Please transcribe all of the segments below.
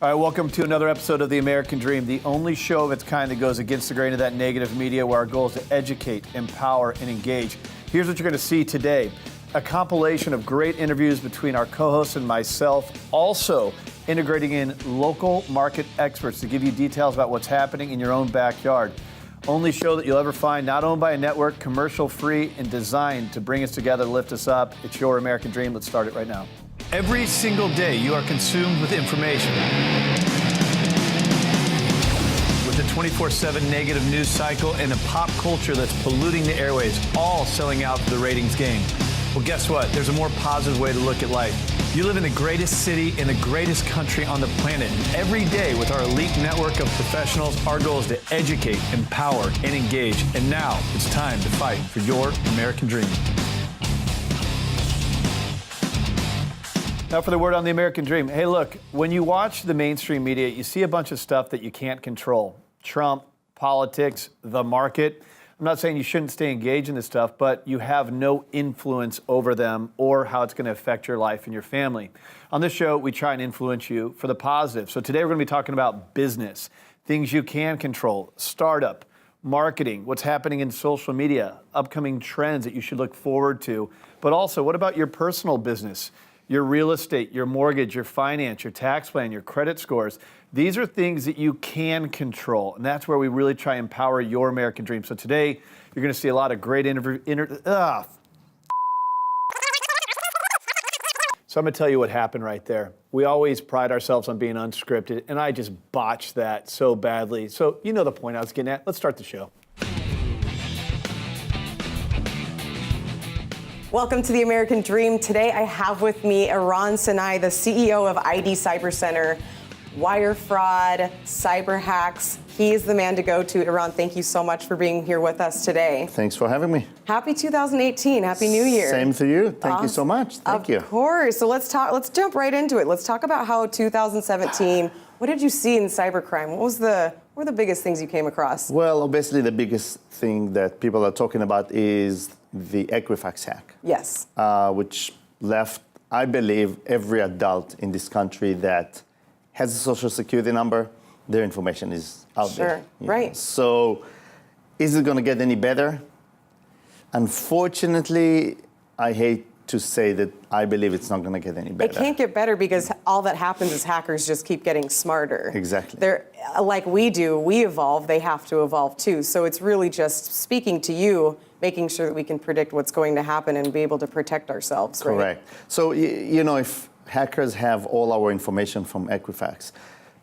All right, welcome to another episode of The American Dream, the only show of its kind that goes against the grain of that negative media, where our goal is to educate, empower, and engage. Here's what you're going to see today. A compilation of great interviews between our co-hosts and myself, also integrating in local market experts to give you details about what's happening in your own backyard. Only show that you'll ever find, not owned by a network, commercial-free, and designed to bring us together, lift us up. It's your American Dream. Let's start it right now. Every single day, you are consumed with information. With a 24/7 negative news cycle and a pop culture that's polluting the airwaves, all selling out for the ratings game. Well, guess what? There's a more positive way to look at life. You live in the greatest city in the greatest country on the planet. Every day with our elite network of professionals, our goal is to educate, empower, and engage. And now it's time to fight for your American dream. Now for the word on the American dream. Hey, look, when you watch the mainstream media, you see a bunch of stuff that you can't control. Trump, politics, the market. I'm not saying you shouldn't stay engaged in this stuff, but you have no influence over them or how it's going to affect your life and your family. On this show, we try and influence you for the positive. So today we're going to be talking about business, things you can control, startup, marketing, what's happening in social media, upcoming trends that you should look forward to. But also, what about your personal business? Your real estate, your mortgage, your finance, your tax plan, your credit scores. These are things that you can control, and that's where we really try and empower your American dream. So today, you're going to see a lot of great So I'm going to tell you what happened right there. We always pride ourselves on being unscripted, and I just botched that so badly. So you know the point I was getting at. Let's start the show. Welcome to the American Dream. Today I have with me Aguam, the CEO of ID Cyber Center. Wire fraud, cyber hacks. He is the man to go to. Aguam, thank you so much for being here with us today. Thanks for having me. Happy 2018. Happy New Year. Same to you. Thank you so much. Thank you. Of course. So let's jump right into it. Let's talk about how 2017, what did you see in cybercrime? What were the biggest things you came across? Well, obviously the biggest thing that people are talking about is the Equifax hack. Yes. Which left, I believe, every adult in this country that has a social security number, their information is out there. Sure, right. So is it going to get any better? Unfortunately, I hate to say that I believe it's not going to get any better. It can't get better because all that happens is hackers just keep getting smarter. Exactly. They're like we do, we evolve, they have to evolve too. So it's really just speaking to you, making sure that we can predict what's going to happen and be able to protect ourselves, right? Correct. So, you know, if hackers have all our information from Equifax,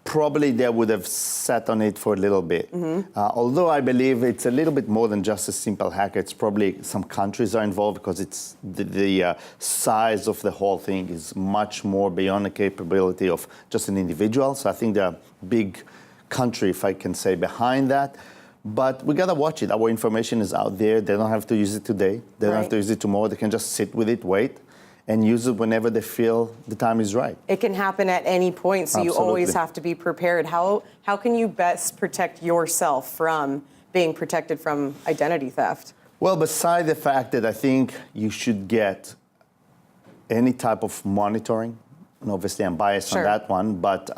probably they would have sat on it for a little bit. Mm-hmm. Although I believe it's a little bit more than just a simple hack. It's probably some countries are involved because it's the size of the whole thing is much more beyond the capability of just an individual. So I think there are big country, if I can say, behind that. But we gotta watch it. Our information is out there. They don't have to use it today. They don't have to use it tomorrow. They can just sit with it, wait, and use it whenever they feel the time is right. It can happen at any point, so Absolutely. You always have to be prepared. How can you best protect yourself from being protected from identity theft? Well, beside the fact that I think you should get any type of monitoring, and obviously I'm biased on that one, but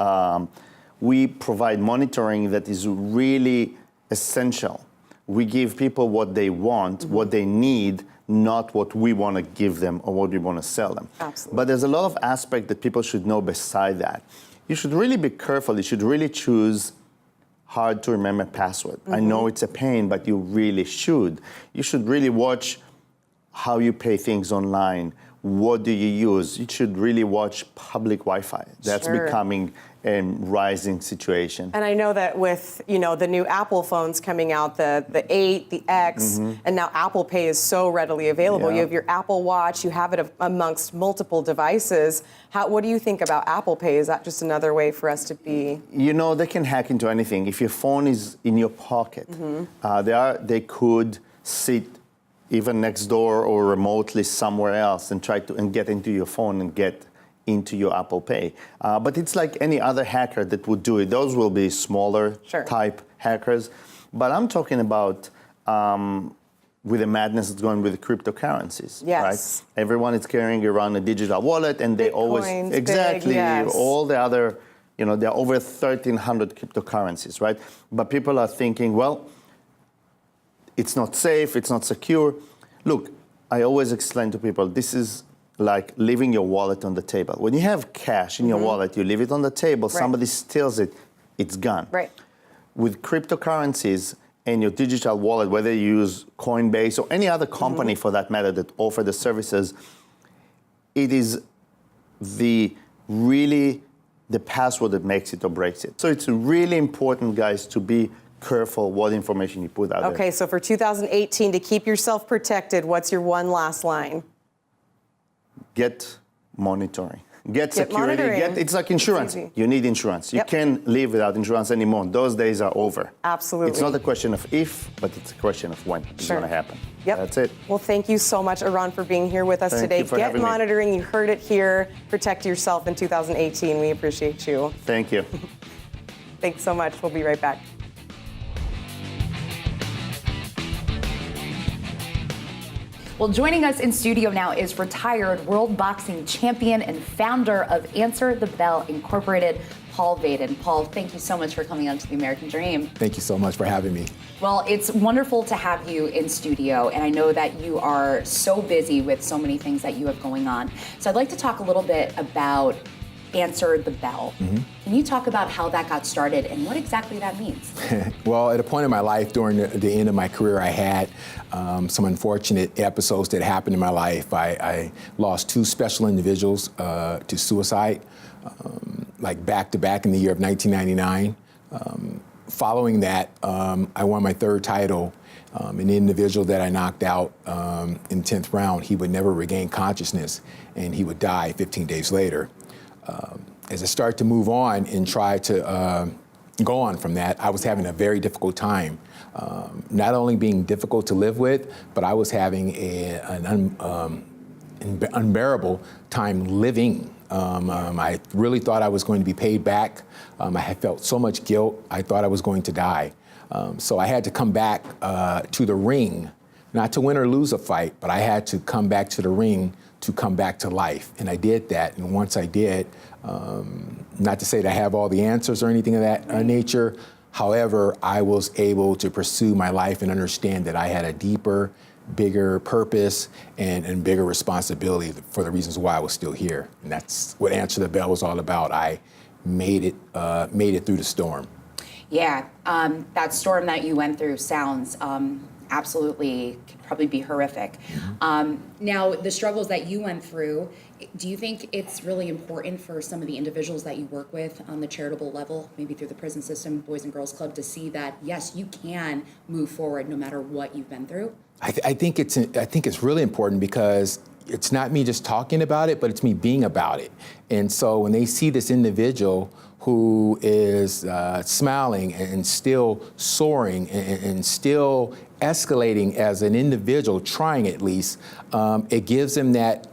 we provide monitoring that is really essential. We give people what they want, what they need, not what we want to give them or what we want to sell them. Absolutely. But there's a lot of aspects that people should know beside that. You should really be careful. You should really choose hard to remember password. I know it's a pain, but you really should. You should really watch how you pay things online. What do you use? You should really watch public Wi-Fi. That's becoming a rising situation. And I know that with, you know, the new Apple phones coming out, the 8, the X, and now Apple Pay is so readily available. Yeah. You have your Apple Watch, you have it amongst multiple devices. What do you think about Apple Pay? Is that just another way for us to be? You know, they can hack into anything. If your phone is in your pocket, they could sit even next door or remotely somewhere else and try to get into your phone and get into your Apple Pay. But it's like any other hacker that would do it. Those will be smaller type hackers. But I'm talking about with the madness that's going with the cryptocurrencies. Yes. Right? Everyone is carrying around a digital wallet and they Bitcoin's always, exactly, big, yes. all the other You know, there are over 1,300 cryptocurrencies, right? But people are thinking, well, it's not safe, it's not secure. Look, I always explain to people, this is like leaving your wallet on the table. When you have cash in your wallet, you leave it on the table, somebody steals it, it's gone. Right. With cryptocurrencies and your digital wallet, whether you use Coinbase or any other company for that matter that offer the services, it is really the password that makes it or breaks it. So it's really important, guys, to be careful what information you put out there. Okay, so for 2018, to keep yourself protected, what's your one last line? Get monitoring. Get security. monitoring. It's like insurance. It's easy. You need insurance. You can't live without insurance anymore. Those days are over. Absolutely. It's not a question of if, but it's a question of when it's going to happen. Yep. That's it. Well, thank you so much, Eran, for being here with us Thank today. you for Get having me. monitoring. You heard it here. Protect yourself in 2018. We appreciate you. Thank you. Thanks so much. We'll be right back. Well, joining us in studio now is retired world boxing champion and founder of Answer the Bell Incorporated, Paul Vaden. Paul, thank you so much for coming on to the American Dream. Thank you so much for having me. Well, it's wonderful to have you in studio, and I know that you are so busy with so many things that you have going on. So I'd like to talk a little bit about Answer the Bell. Can you talk about how that got started and what exactly that means? Well, at a point in my life during the end of my career, I had some unfortunate episodes that happened in my life. I lost two special individuals to suicide, like back to back in the year of 1999. Following that, I won my third title. An individual that I knocked out in the 10th round, he would never regain consciousness and he would die 15 days later. As I start to move on and try to go on from that, I was having a very difficult time. Not only being difficult to live with, but I was having an unbearable time living. I really thought I was going to be paid back. I had felt so much guilt. I thought I was going to die. So I had to come back to the ring, not to win or lose a fight, but I had to come back to the ring to come back to life. And I did that. And once I did, not to say that I have all the answers or anything of that nature, however, I was able to pursue my life and understand that I had a deeper, bigger purpose and bigger responsibility for the reasons why I was still here. And that's what Answer the Bell was all about. I made it through the storm. Yeah, that storm that you went through sounds absolutely could probably be horrific. Now, the struggles that you went through, do you think it's really important for some of the individuals that you work with on the charitable level, maybe through the prison system, Boys and Girls Club, to see that, yes, you can move forward no matter what you've been through? I think it's really important because it's not me just talking about it, but it's me being about it. And so when they see this individual who is smiling and still soaring and still escalating as an individual, trying at least, it gives them that,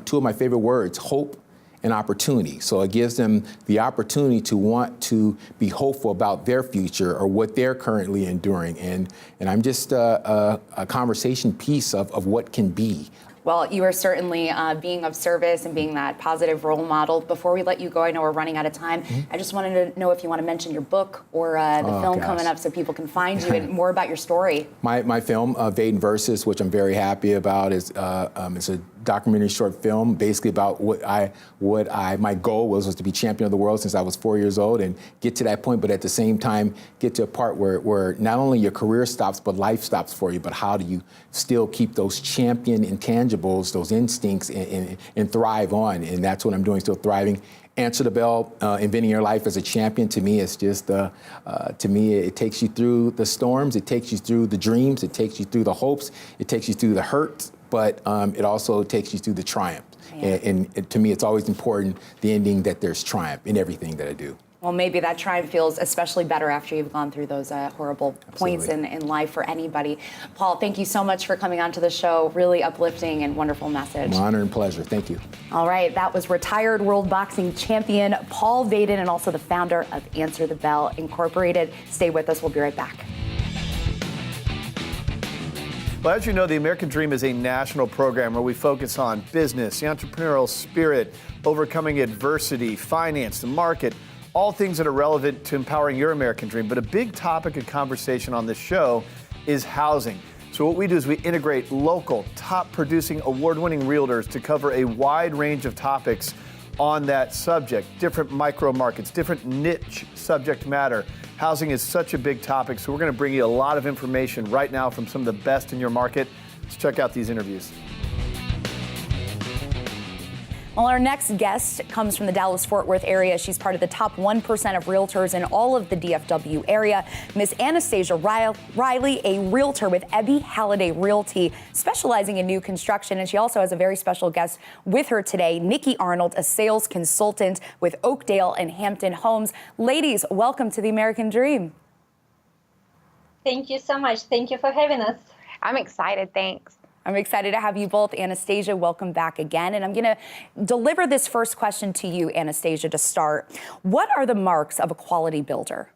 two of my favorite words, hope and opportunity. So it gives them the opportunity to want to be hopeful about their future or what they're currently enduring. And I'm just a conversation piece of what can be. Well, you are certainly being of service and being that positive role model. Before we let you go, I know we're running out of time. I just wanted to know if you want to mention your book or the film coming up so people can find you and more about your story. My film, Vaden Versus, which I'm very happy about, is it's a documentary short film basically about my goal was to be champion of the world since I was 4 years old and get to that point, but at the same time get to a part where not only your career stops, but life stops for you, but how do you still keep those champion intangibles, those instincts, and thrive on? And that's what I'm doing, still thriving. Answer the Bell, inventing your life as a champion, to me, it's just, to me, it takes you through the storms, it takes you through the dreams, it takes you through the hopes, it takes you through the hurt, but it also takes you through the triumph. Yeah. And to me, it's always important, the ending, that there's triumph in everything that I do. Well, maybe that triumph feels especially better after you've gone through those horrible points in life for anybody. Paul, thank you so much for coming on to the show. Really uplifting and wonderful message. My honor and pleasure. Thank you. All right. That was retired world boxing champion Paul Vaden and also the founder of Answer the Bell Incorporated. Stay with us. We'll be right back. Well, as you know, the American Dream is a national program where we focus on business, the entrepreneurial spirit, overcoming adversity, finance, the market, all things that are relevant to empowering your American dream. But a big topic of conversation on this show is housing. So what we do is we integrate local, top-producing, award-winning realtors to cover a wide range of topics on that subject, different micro markets, different niche subject matter. Housing is such a big topic, so we're going to bring you a lot of information right now from some of the best in your market. Let's check out these interviews. Well, our next guest comes from the Dallas-Fort Worth area. She's part of the top 1% of realtors in all of the DFW area. Miss Anastasia Riley, a realtor with Ebby Halliday Realty, specializing in new construction. And she also has a very special guest with her today, Nikki Arnold, a sales consultant with Oakdale and Hampton Homes. Ladies, welcome to the American Dream. Thank you so much. Thank you for having us. I'm excited. Thanks. I'm excited to have you both. Anastasia, welcome back again. And I'm going to deliver this first question to you, Anastasia, to start. What are the marks of a quality builder?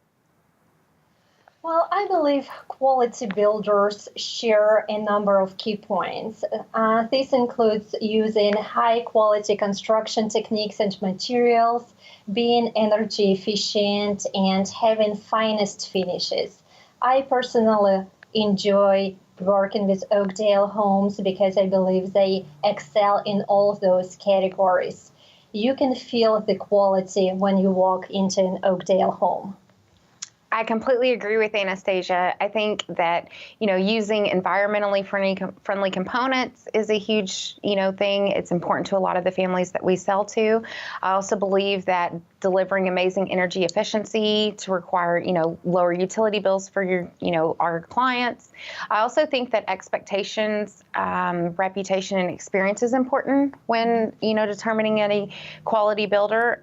Well, I believe quality builders share a number of key points. This includes using high quality construction techniques and materials, being energy efficient, and having finest finishes. I personally enjoy working with Oakdale Homes because I believe they excel in all of those categories. You can feel the quality when you walk into an Oakdale home. I completely agree with Anastasia. I think that, using environmentally friendly components is a huge, thing. It's important to a lot of the families that we sell to. I also believe that delivering amazing energy efficiency to require, lower utility bills for our clients. I also think that expectations, reputation, and experience is important when, determining any quality builder.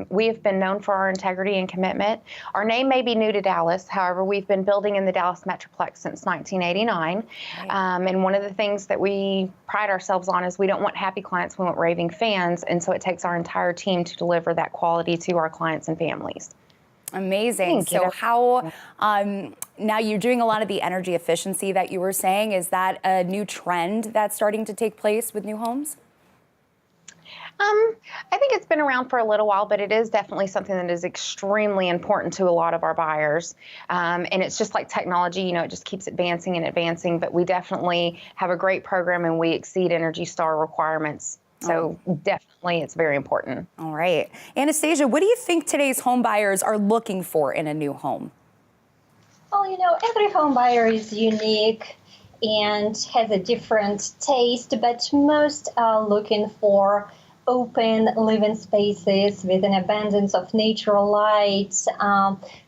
We have been known for our integrity and commitment. Our name may be new to Dallas. However, we've been building in the Dallas Metroplex since 1989. And one of the things that we pride ourselves on is we don't want happy clients, we want raving fans. And so it takes our entire team to deliver that quality to our clients and families. Amazing. So how, now you're doing a lot of the energy efficiency that you were saying. Is that a new trend that's starting to take place with new homes? I think it's been around for a little while, but it is definitely something that is extremely important to a lot of our buyers. And it's just like technology, it just keeps advancing and advancing, but we definitely have a great program and we exceed Energy Star requirements. So definitely it's very important. All right. Anastasia, what do you think today's home buyers are looking for in a new home? Well, every home buyer is unique and has a different taste, but most are looking for open living spaces with an abundance of natural light,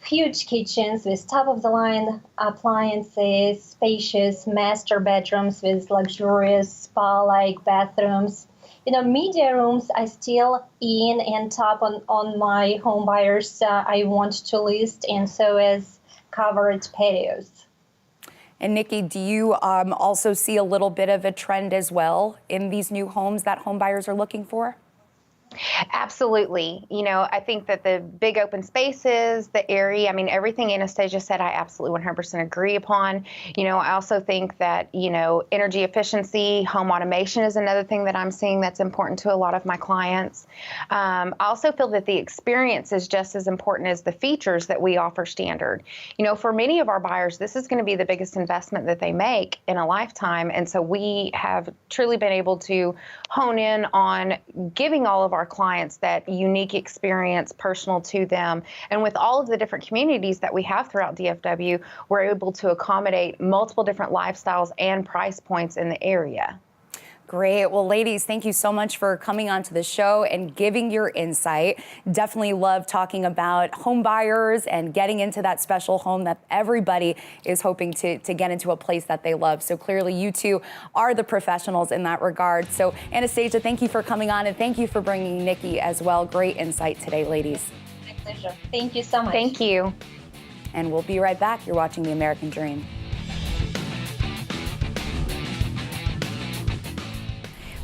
huge kitchens with top-of-the-line appliances, spacious master bedrooms with luxurious spa-like bathrooms. Media rooms are still in and top on my home buyers I want to list, and so is covered patios. And Nikki, do you also see a little bit of a trend as well in these new homes that home buyers are looking for? Absolutely. I think that the big open spaces, the area, everything Anastasia said, I absolutely 100% agree upon. I also think that, energy efficiency, home automation is another thing that I'm seeing that's important to a lot of my clients. I also feel that the experience is just as important as the features that we offer standard. For many of our buyers, this is going to be the biggest investment that they make in a lifetime. And so we have truly been able to hone in on giving all of our clients that unique experience personal to them. And with all of the different communities that we have throughout DFW, we're able to accommodate multiple different lifestyles and price points in the area. Great. Well, ladies, thank you so much for coming onto the show and giving your insight. Definitely love talking about home buyers and getting into that special home that everybody is hoping to get into a place that they love. So clearly you two are the professionals in that regard. So Anastasia, thank you for coming on and thank you for bringing Nikki as well. Great insight today, ladies. My pleasure. Thank you so much. Thank you. And we'll be right back. You're watching The American Dream.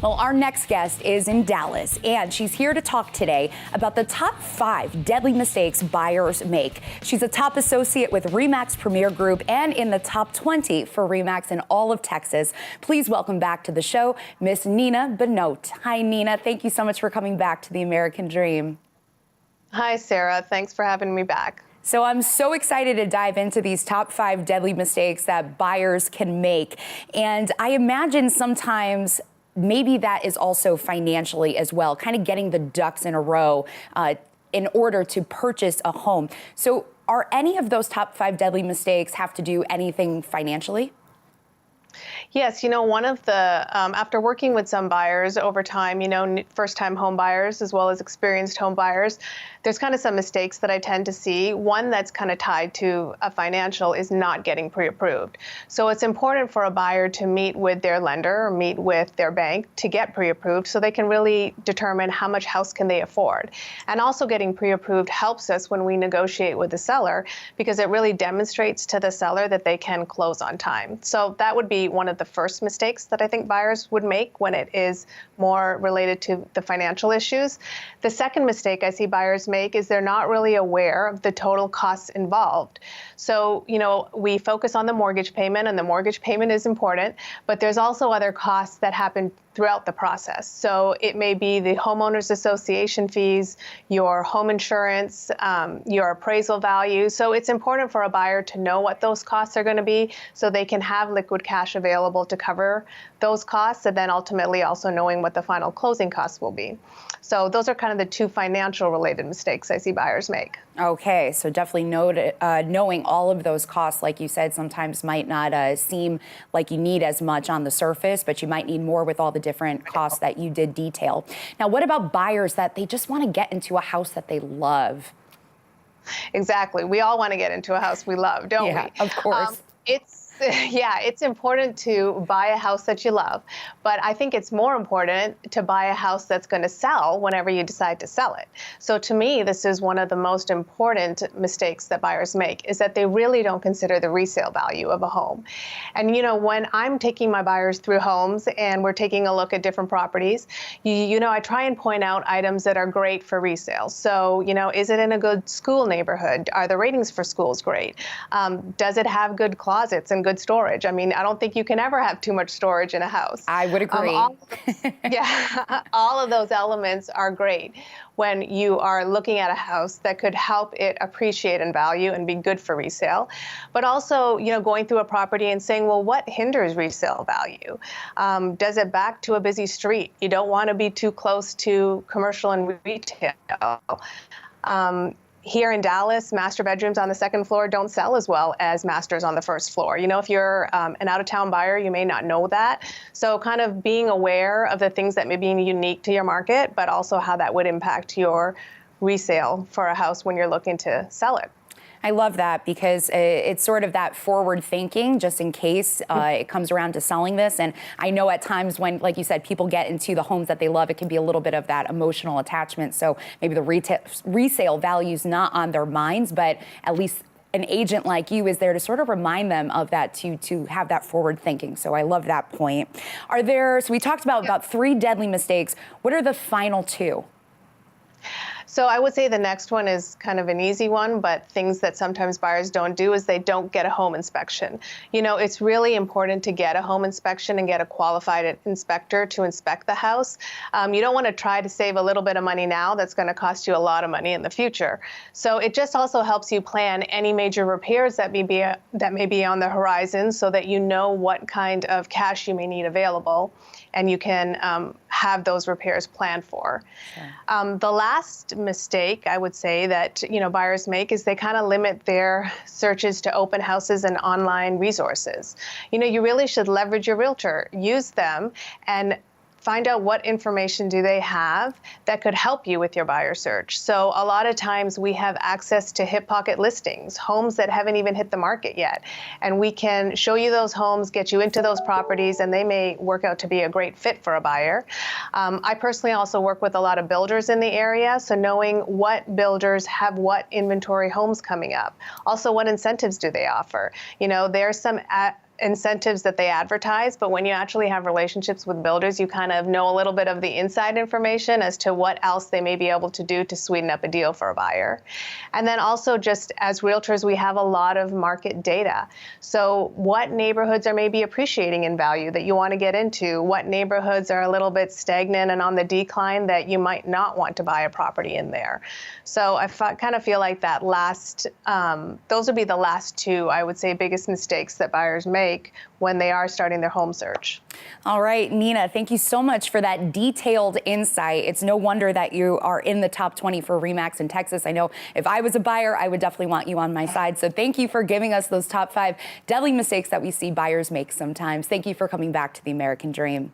Well, our next guest is in Dallas, and she's here to talk today about the top 5 deadly mistakes buyers make. She's a top associate with RE/MAX Premier Group and in the top 20 for RE/MAX in all of Texas. Please welcome back to the show, Miss Nina Benoit. Hi, Nina. Thank you so much for coming back to The American Dream. Hi, Sarah. Thanks for having me back. So I'm so excited to dive into these top 5 deadly mistakes that buyers can make. And I imagine sometimes maybe that is also financially as well, kind of getting the ducks in a row in order to purchase a home. So are any of those top 5 deadly mistakes have to do anything financially? Yes, one of the, after working with some buyers over time, first-time home buyers as well as experienced home buyers, there's kind of some mistakes that I tend to see. One that's kind of tied to a financial is not getting pre-approved. So it's important for a buyer to meet with their lender or meet with their bank to get pre-approved so they can really determine how much house can they afford. And also getting pre-approved helps us when we negotiate with the seller because it really demonstrates to the seller that they can close on time. So that would be one of the first mistakes that I think buyers would make when it is more related to the financial issues. The second mistake I see buyers make is they're not really aware of the total costs involved. So, we focus on the mortgage payment, and the mortgage payment is important, but there's also other costs that happen throughout the process. So it may be the homeowners association fees, your home insurance, your appraisal value. So it's important for a buyer to know what those costs are going to be so they can have liquid cash available to cover those costs, and then ultimately also knowing what the final closing costs will be. So those are kind of the 2 financial related mistakes I see buyers make. Okay, so definitely knowing all of those costs, like you said, sometimes might not seem like you need as much on the surface, but you might need more with all the different costs that you did detail. Now, what about buyers that they just want to get into a house that they love? Exactly. We all want to get into a house we love, don't we? Yeah, of course. It's important to buy a house that you love, but I think it's more important to buy a house that's going to sell whenever you decide to sell it. So to me, this is one of the most important mistakes that buyers make, is that they really don't consider the resale value of a home. And when I'm taking my buyers through homes and we're taking a look at different properties, I try and point out items that are great for resale. So, is it in a good school neighborhood? Are the ratings for schools great? Does it have good closets and good storage? I mean, I don't think you can ever have too much storage in a house. I would agree. All of those elements are great when you are looking at a house that could help it appreciate in value and be good for resale. But also, going through a property and saying, well, what hinders resale value? Does it back to a busy street? You don't want to be too close to commercial and retail. Here in Dallas, master bedrooms on the second floor don't sell as well as masters on the first floor. If you're an out-of-town buyer, you may not know that. So kind of being aware of the things that may be unique to your market, but also how that would impact your resale for a house when you're looking to sell it. I love that because it's sort of that forward thinking just in case it comes around to selling this. And I know at times when, like you said, people get into the homes that they love, it can be a little bit of that emotional attachment. So maybe the resale value's not on their minds, but at least an agent like you is there to sort of remind them of that, to have that forward thinking. So I love that point. So we talked about 3 deadly mistakes. What are the final 2? So I would say the next one is kind of an easy one, but things that sometimes buyers don't do is they don't get a home inspection. It's really important to get a home inspection and get a qualified inspector to inspect the house. You don't want to try to save a little bit of money now that's going to cost you a lot of money in the future. So it just also helps you plan any major repairs that may be on the horizon so that you know what kind of cash you may need available and you can have those repairs planned for. Sure. The last mistake I would say that buyers make is they kind of limit their searches to open houses and online resources. You really should leverage your realtor, use them, and find out what information do they have that could help you with your buyer search. So a lot of times we have access to hip pocket listings, homes that haven't even hit the market yet. And we can show you those homes, get you into those properties, and they may work out to be a great fit for a buyer. I personally also work with a lot of builders in the area, so knowing what builders have what inventory homes coming up. Also, what incentives do they offer? There's some incentives that they advertise, but when you actually have relationships with builders, you kind of know a little bit of the inside information as to what else they may be able to do to sweeten up a deal for a buyer. And then also, just as realtors, we have a lot of market data. So what neighborhoods are maybe appreciating in value that you want to get into? What neighborhoods are a little bit stagnant and on the decline that you might not want to buy a property in there? So I kind of feel like that those would be the last two, I would say, biggest mistakes that buyers make when they are starting their home search. All right, Nina, thank you so much for that detailed insight. It's no wonder that you are in the top 20 for RE/MAX in Texas. I know if I was a buyer, I would definitely want you on my side. So thank you for giving us those top 5 deadly mistakes that we see buyers make sometimes. Thank you for coming back to the American Dream.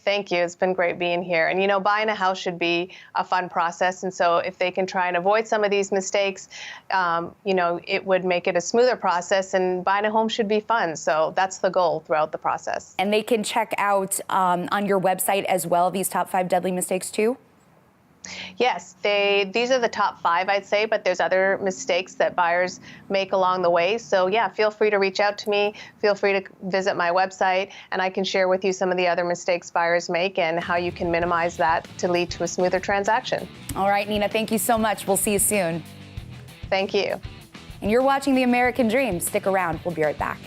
Thank you. It's been great being here. And, you know, buying a house should be a fun process. And so if they can try and avoid some of these mistakes, you know, it would make it a smoother process. And buying a home should be fun. So that's the goal throughout the process. And they can check out on your website as well these top 5 deadly mistakes too? Yes, these are the top 5, I'd say, but there's other mistakes that buyers make along the way. So yeah, feel free to reach out to me. Feel free to visit my website, and I can share with you some of the other mistakes buyers make and how you can minimize that to lead to a smoother transaction. All right, Nina, thank you so much. We'll see you soon. Thank you. And you're watching The American Dream. Stick around. We'll be right back.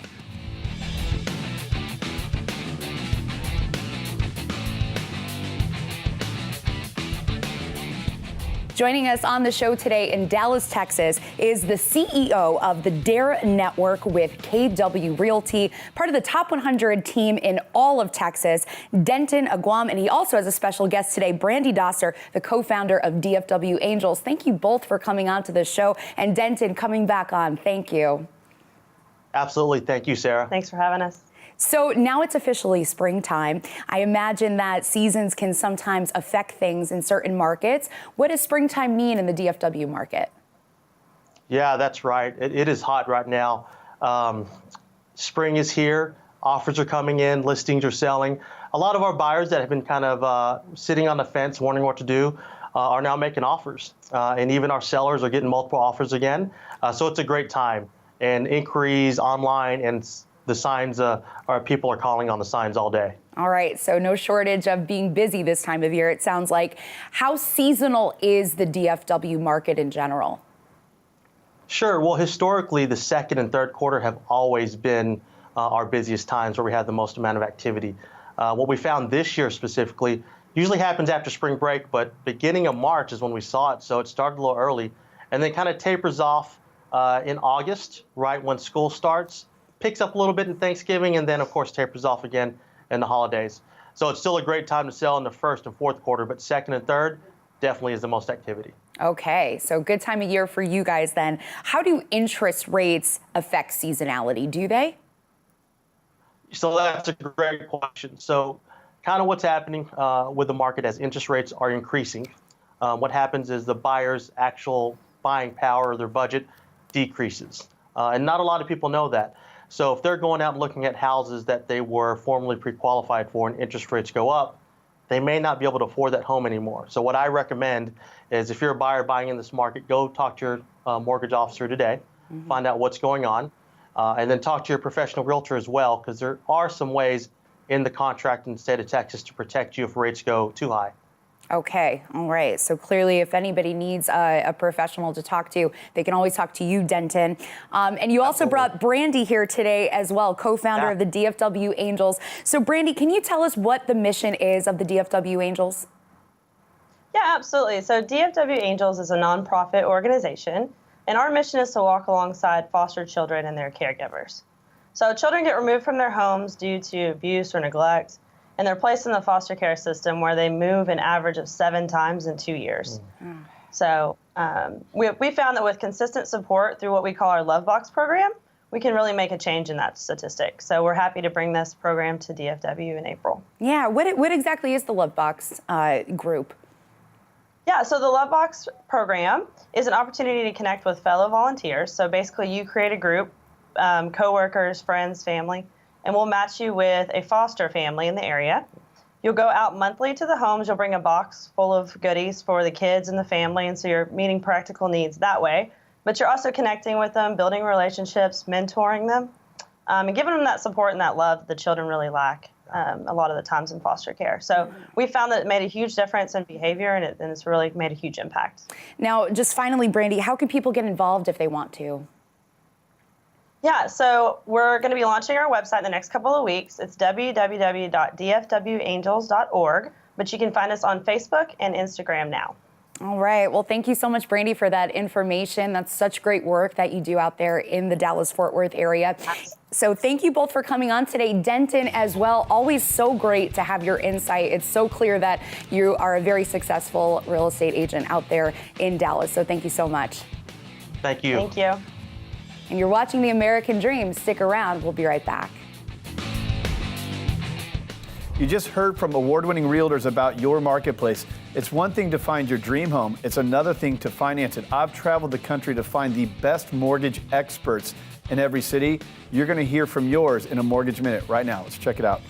Joining us on the show today in Dallas, Texas, is the CEO of the DARE Network with KW Realty, part of the top 100 team in all of Texas, Denton Aguam, and he also has a special guest today, Brandy Dosser, the co-founder of DFW Angels. Thank you both for coming on to the show, and Denton coming back on. Thank you. Absolutely. Thank you, Sarah. Thanks for having us. So now it's officially springtime. I imagine that seasons can sometimes affect things in certain markets. What does springtime mean in the DFW market? Yeah, that's right. It is hot right now. Spring is here. Offers are coming in. Listings are selling. A lot of our buyers that have been kind of sitting on the fence, wondering what to do, are now making offers. And even our sellers are getting multiple offers again. So it's a great time. And inquiries online and the signs people are calling on the signs all day. All right, so no shortage of being busy this time of year, it sounds like. How seasonal is the DFW market in general? Sure. Well, historically, the second and third quarter have always been our busiest times where we have the most amount of activity. What we found this year specifically usually happens after spring break, but beginning of March is when we saw it. So it started a little early and then kind of tapers off in August, right when school starts. Picks up a little bit in Thanksgiving, and then, of course, tapers off again in the holidays. So it's still a great time to sell in the first and fourth quarter, but second and third definitely is the most activity. Okay, so good time of year for you guys then. How do interest rates affect seasonality? Do they? So that's a great question. So kind of what's happening with the market as interest rates are increasing, what happens is the buyer's actual buying power or their budget decreases. And not a lot of people know that. So if they're going out and looking at houses that they were formerly pre-qualified for and interest rates go up, they may not be able to afford that home anymore. So what I recommend is if you're a buyer buying in this market, go talk to your mortgage officer today, find out what's going on, and then talk to your professional realtor as well, because there are some ways in the contract in the state of Texas to protect you if rates go too high. Okay, all right. So clearly, if anybody needs a professional to talk to, they can always talk to you, Denton. And you also brought Brandy here today as well, co-founder of the DFW Angels. So Brandy, can you tell us what the mission is of the DFW Angels? Yeah, absolutely. So DFW Angels is a nonprofit organization, and our mission is to walk alongside foster children and their caregivers. So children get removed from their homes due to abuse or neglect, and they're placed in the foster care system where they move an average of 7 times in 2 years. So we found that with consistent support through what we call our Love Box program, we can really make a change in that statistic. So we're happy to bring this program to DFW in April. Yeah, what exactly is the Love Box group? Yeah, so the Love Box program is an opportunity to connect with fellow volunteers. So basically you create a group, coworkers, friends, family, and we'll match you with a foster family in the area. You'll go out monthly to the homes. You'll bring a box full of goodies for the kids and the family, and so you're meeting practical needs that way. But you're also connecting with them, building relationships, mentoring them. and giving them that support and that love that the children really lack a lot of the times in foster care. So we found that it made a huge difference in behavior, and it's really made a huge impact. Now, just finally, Brandy, how can people get involved if they want to? Yeah, so we're going to be launching our website in the next couple of weeks. It's www.dfwangels.org, but you can find us on Facebook and Instagram now. All right. Well, thank you so much, Brandy, for that information. That's such great work that you do out there in the Dallas-Fort Worth area. So thank you both for coming on today. Denton as well. Always so great to have your insight. It's so clear that you are a very successful real estate agent out there in Dallas. So thank you so much. Thank you. Thank you. And you're watching The American Dream. Stick around. We'll be right back. You just heard from award-winning realtors about your marketplace. It's one thing to find your dream home. It's another thing to finance it. I've traveled the country to find the best mortgage experts in every city. You're going to hear from yours in a Mortgage Minute right now. Let's check it out.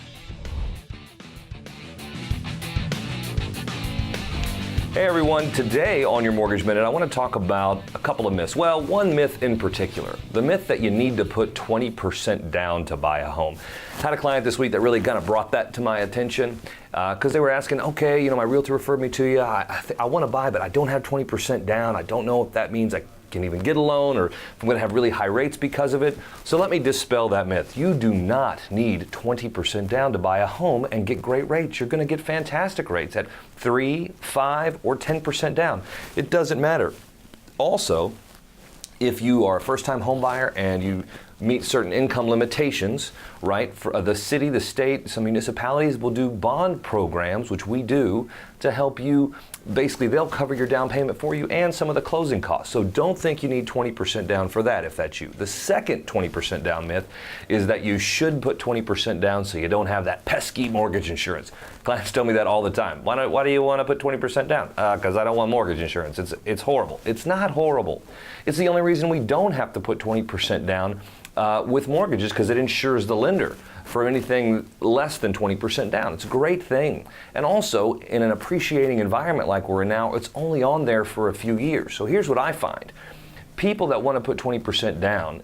Hey everyone, today on your Mortgage Minute, I want to talk about a couple of myths. Well, one myth in particular, the myth that you need to put 20% down to buy a home. I had a client this week that really kind of brought that to my attention because they were asking, okay, you know, my realtor referred me to you. I want to buy, but I don't have 20% down. I don't know if that means I can even get a loan or if I'm going to have really high rates because of it. So let me dispel that myth. You do not need 20% down to buy a home and get great rates. You're going to get fantastic rates at 3, 5, or 10% down. It doesn't matter. Also, if you are a first-time home buyer and you meet certain income limitations, right? For the city, the state, some municipalities will do bond programs, which we do, to help you. Basically, they'll cover your down payment for you and some of the closing costs. So don't think you need 20% down for that if that's you. The second 20% down myth is that you should put 20% down so you don't have that pesky mortgage insurance. Clients tell me that all the time. Why do you want to put 20% down? Because I don't want mortgage insurance. It's horrible. It's not horrible. It's the only reason we don't have to put 20% down with mortgages, because it insures the lender for anything less than 20% down. It's a great thing. And also, in an appreciating environment like we're in now, it's only on there for a few years. So here's what I find. People that want to put 20% down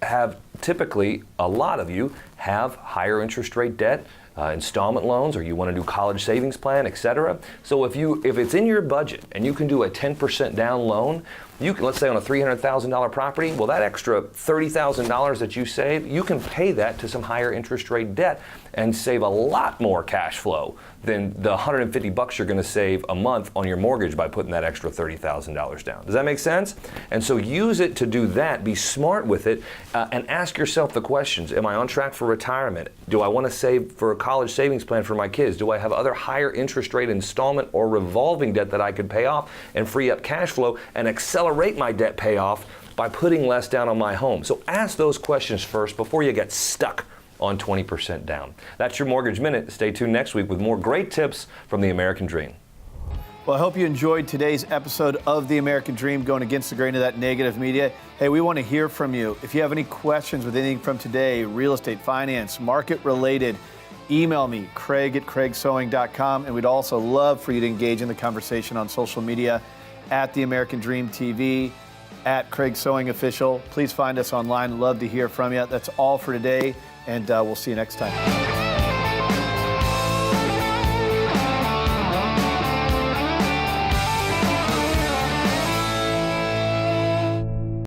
have typically, a lot of you, have higher interest rate debt, installment loans, or you want to do college savings plan, etc. So if it's in your budget and you can do a 10% down loan, you can, let's say on a $300,000 property, well, that extra $30,000 that you save, you can pay that to some higher interest rate debt and save a lot more cash flow than the $150 you're going to save a month on your mortgage by putting that extra $30,000 down. Does that make sense? And so use it to do that. Be smart with it, and ask yourself the questions. Am I on track for retirement? Do I want to save for a college savings plan for my kids? Do I have other higher interest rate installment or revolving debt that I could pay off and free up cash flow and accelerate my debt payoff by putting less down on my home? So ask those questions first before you get stuck on 20% down. That's your Mortgage Minute. Stay tuned next week with more great tips from the American Dream. Well, I hope you enjoyed today's episode of The American Dream, going against the grain of that negative media. Hey, we want to hear from you. If you have any questions with anything from today, real estate, finance, market related, email me, Craig@craigsewing.com. And we'd also love for you to engage in the conversation on social media at The American Dream TV, at Craig Sewing Official. Please find us online. Love to hear from you. That's all for today, and we'll see you next time.